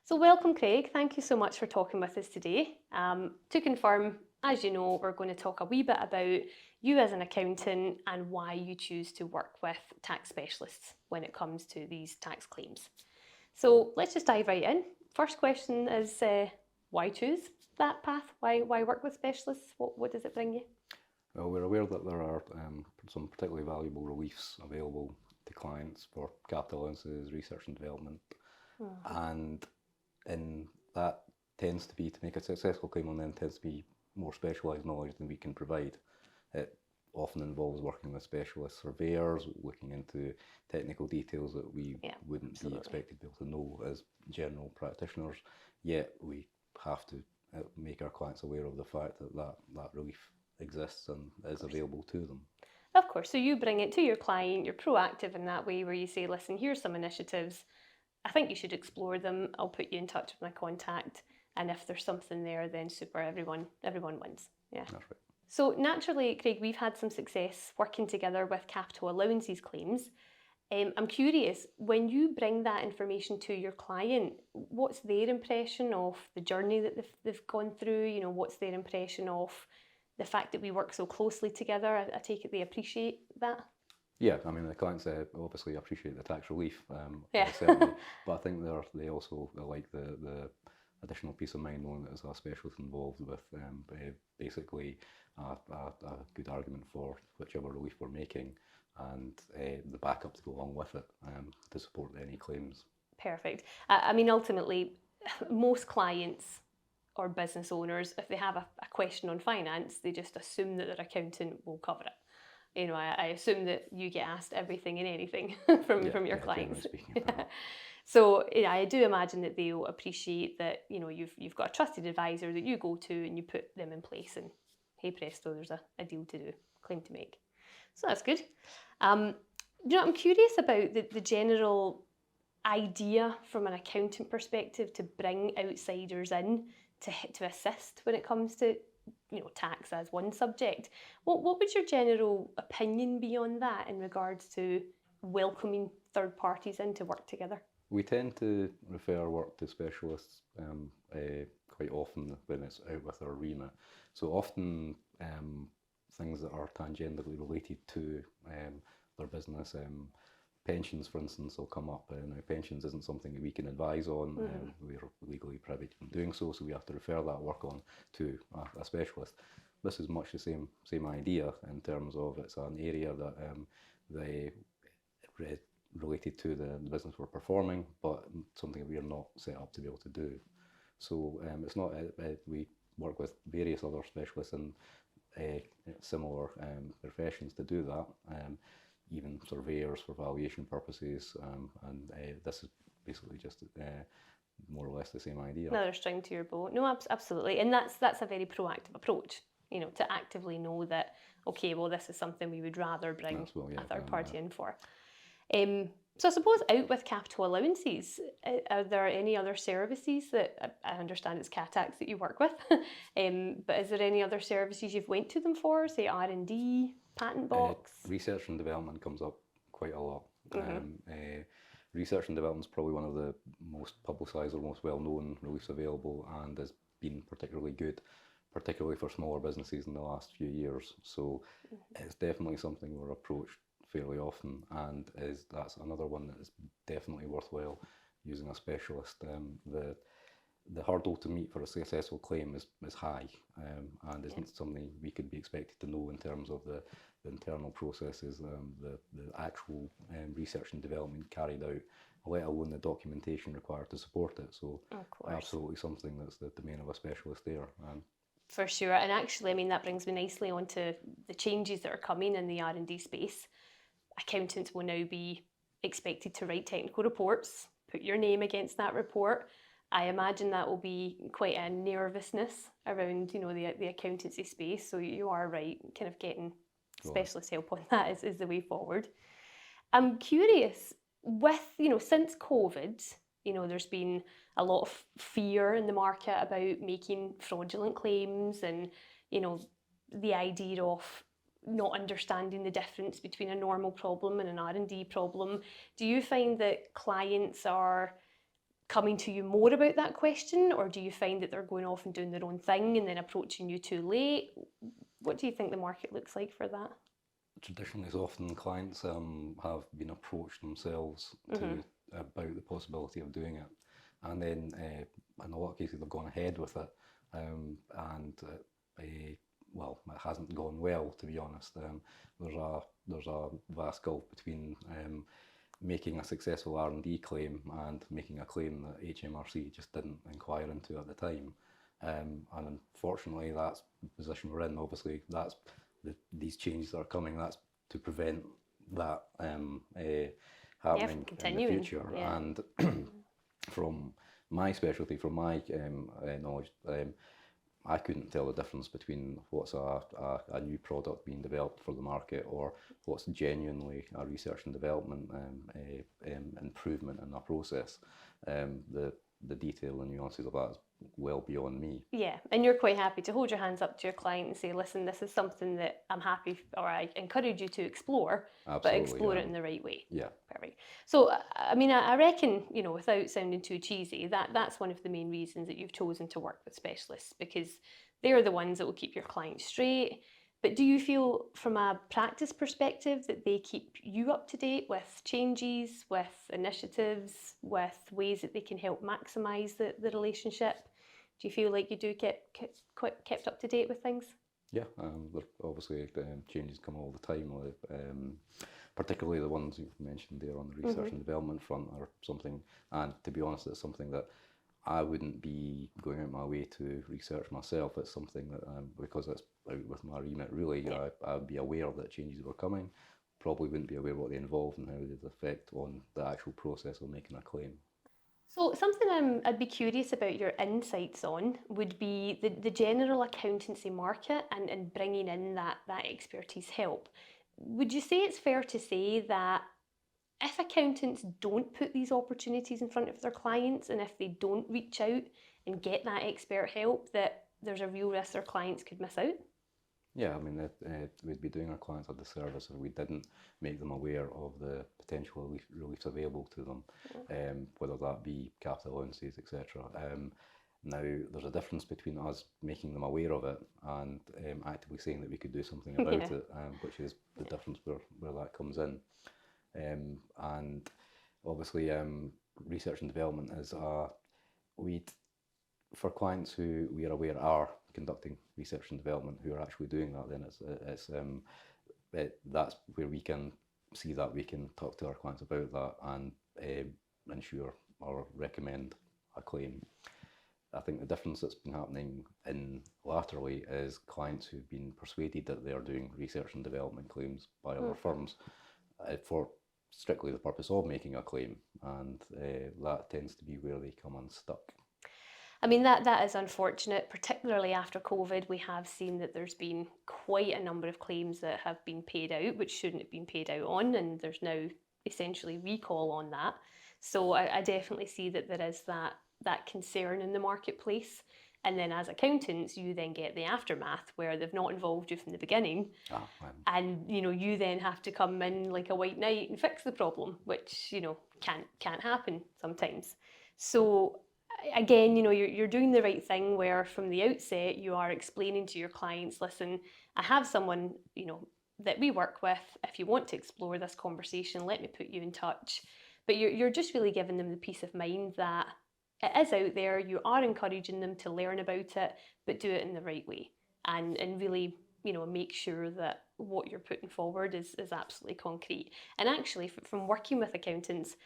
So welcome, Craig. Thank you so much for talking with us today. To confirm, as you know, we're going to talk a wee bit about you as an accountant and why you choose to work with tax specialists when it comes to these tax claims. So let's just dive right in. First question is why choose that path? Why work with specialists? What does it bring you? Well, we're aware that there are some particularly valuable reliefs available to clients for capital allowances, research and development, and in that tends to be, to make a successful claim on them, tends to be more specialised knowledge than we can provide. It often involves working with specialist surveyors, looking into technical details that we wouldn't be expected to be able to know as general practitioners, yet we have to make our clients aware of the fact that that relief exists and is available to them. Of course, so you bring it to your client, you're proactive in that way where you say, listen, here's some initiatives, I think you should explore them, I'll put you in touch with my contact, and if there's something there, then super, everyone wins. Yeah. That's right. So naturally, Craig, we've had some success working together with capital allowances claims. I'm curious, when you bring that information to your client, what's their impression of the journey that they've gone through? You know, what's their impression of the fact that we work so closely together? I take it they appreciate that. Yeah, I mean the clients obviously appreciate the tax relief, Yeah. certainly, but I think they also like the additional peace of mind knowing that there's a specialist involved with basically a good argument for whichever relief we're making, and the backup to go along with it to support any claims. Perfect. I mean, ultimately, most clients or business owners, if they have a question on finance, they just assume that their accountant will cover it. You know, I assume that you get asked everything and anything from your clients. Speaking, So yeah, I do imagine that they'll appreciate that, you know, you've got a trusted advisor that you go to and you put them in place, and hey presto, there's a deal to do, claim to make. So that's good. You know, I'm curious about the general idea from an accountant perspective to bring outsiders in to assist when it comes to, you know, tax as one subject. What would your general opinion be on that in regards to welcoming third parties in to work together? We tend to refer work to specialists quite often when it's out with our remit. So often things that are tangentially related to their business, pensions, for instance, will come up. Now, pensions isn't something that we can advise on. We're legally prohibited from doing so, so we have to refer that work on to a specialist. This is much the same idea in terms of it's an area that related to the business we're performing, but something we are not set up to be able to do. So it's not, we work with various other specialists in similar professions to do that, even surveyors for valuation purposes, and this is basically just more or less the same idea. Another string to your bow. No, absolutely, and that's a very proactive approach. You know, to actively know that, okay, well, this is something we would rather bring a third party in for. So I suppose out with capital allowances, are there any other services that, I understand it's CATAX that you work with, but is there any other services you've went to them for, say R&D, patent box? Research and development comes up quite a lot. Research and development is probably one of the most publicised or most well-known reliefs available, and has been particularly good, particularly for smaller businesses in the last few years. So it's definitely something we're approached fairly often, and that's another one that is definitely worthwhile using a specialist. The hurdle to meet for a successful claim is high, and isn't something we could be expected to know in terms of the internal processes, the actual research and development carried out, let alone the documentation required to support it. So absolutely something that's the domain of a specialist there. For sure, and actually, I mean, that brings me nicely onto the changes that are coming in the R&D space. Accountants will now be expected to write technical reports, put your name against that report. I imagine that will be quite a nervousness around, you know, the accountancy space. So you are right, kind of getting specialist help on that is the way forward. I'm curious, with, you know, since COVID, you know, there's been a lot of fear in the market about making fraudulent claims, and, you know, the idea of not understanding the difference between a normal problem and an R&D problem. Do you find that clients are coming to you more about that question, or do you find that they're going off and doing their own thing and then approaching you too late? What do you think the market looks like for that? Traditionally, as often clients have been approached themselves about the possibility of doing it, and then in a lot of cases they've gone ahead with it, well, it hasn't gone well, to be honest. There's a vast gulf between making a successful R&D claim and making a claim that HMRC just didn't inquire into at the time. And unfortunately, that's the position we're in. Obviously, that's these changes that are coming. That's to prevent that happening in the future. Yeah. And from my specialty, from my knowledge, I couldn't tell the difference between what's a new product being developed for the market or what's genuinely a research and development improvement in a process. The detail and nuances of that is well beyond me. Yeah, and you're quite happy to hold your hands up to your client and say, listen, this is something that I'm happy, or I encourage you to explore, Absolutely, but explore it in the right way. Yeah. Perfect. So, I mean, I reckon, you know, without sounding too cheesy, that's one of the main reasons that you've chosen to work with specialists, because they're the ones that will keep your client straight. But do you feel, from a practice perspective, that they keep you up to date with changes, with initiatives, with ways that they can help maximise the relationship? Do you feel like you do get kept up to date with things? Yeah, obviously changes come all the time, particularly the ones you've mentioned there on the research and development front are something, and to be honest, it's something that I wouldn't be going out my way to research myself. It's something that, because it's out with my remit really, yeah. I'd be aware that changes were coming, probably wouldn't be aware what they involve and how they'd affect on the actual process of making a claim. So something I'd be curious about your insights on would be the general accountancy market and bringing in that expertise help. Would you say it's fair to say that if accountants don't put these opportunities in front of their clients, and if they don't reach out and get that expert help, that there's a real risk their clients could miss out? Yeah, I mean, we'd be doing our clients a disservice if we didn't make them aware of the potential reliefs available to them, whether that be capital allowances, etc. Now, there's a difference between us making them aware of it and actively saying that we could do something about it, which is the difference where that comes in. And obviously, research and development is for clients who we are aware are conducting research and development, who are actually doing that, then that's where we can see that we can talk to our clients about that and ensure or recommend a claim. I think the difference that's been happening latterly is clients who've been persuaded that they're doing research and development claims by other firms for strictly the purpose of making a claim, and that tends to be where they come unstuck. I mean, that is unfortunate, particularly after COVID. We have seen that there's been quite a number of claims that have been paid out, which shouldn't have been paid out on, and there's now essentially recall on that. So I definitely see that there is that concern in the marketplace. And then as accountants, you then get the aftermath where they've not involved you from the beginning. And, you know, you then have to come in like a white knight and fix the problem, which, you know, can't happen sometimes. So again, you know, you're doing the right thing where from the outset you are explaining to your clients, listen, I have someone, you know, that we work with. If you want to explore this conversation, let me put you in touch. But you're just really giving them the peace of mind that it is out there. You are encouraging them to learn about it, but do it in the right way, and really, you know, make sure that what you're putting forward is absolutely concrete. And actually, from working with accountants,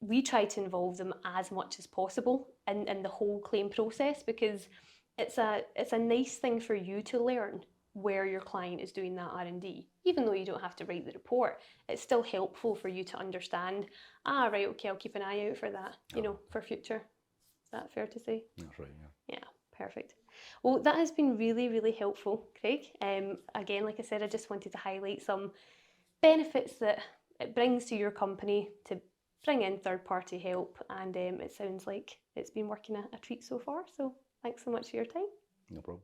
we try to involve them as much as possible in the whole claim process, because it's a nice thing for you to learn where your client is doing that R&D. Even though you don't have to write the report, it's still helpful for you to understand, right, okay, I'll keep an eye out for that, you know, for future. Is that fair to say? That's right, yeah. Yeah, perfect. Well, that has been really, really helpful, Craig. Again, like I said, I just wanted to highlight some benefits that it brings to your company to bring in third-party help, and it sounds like it's been working a treat so far. So thanks so much for your time. No problem.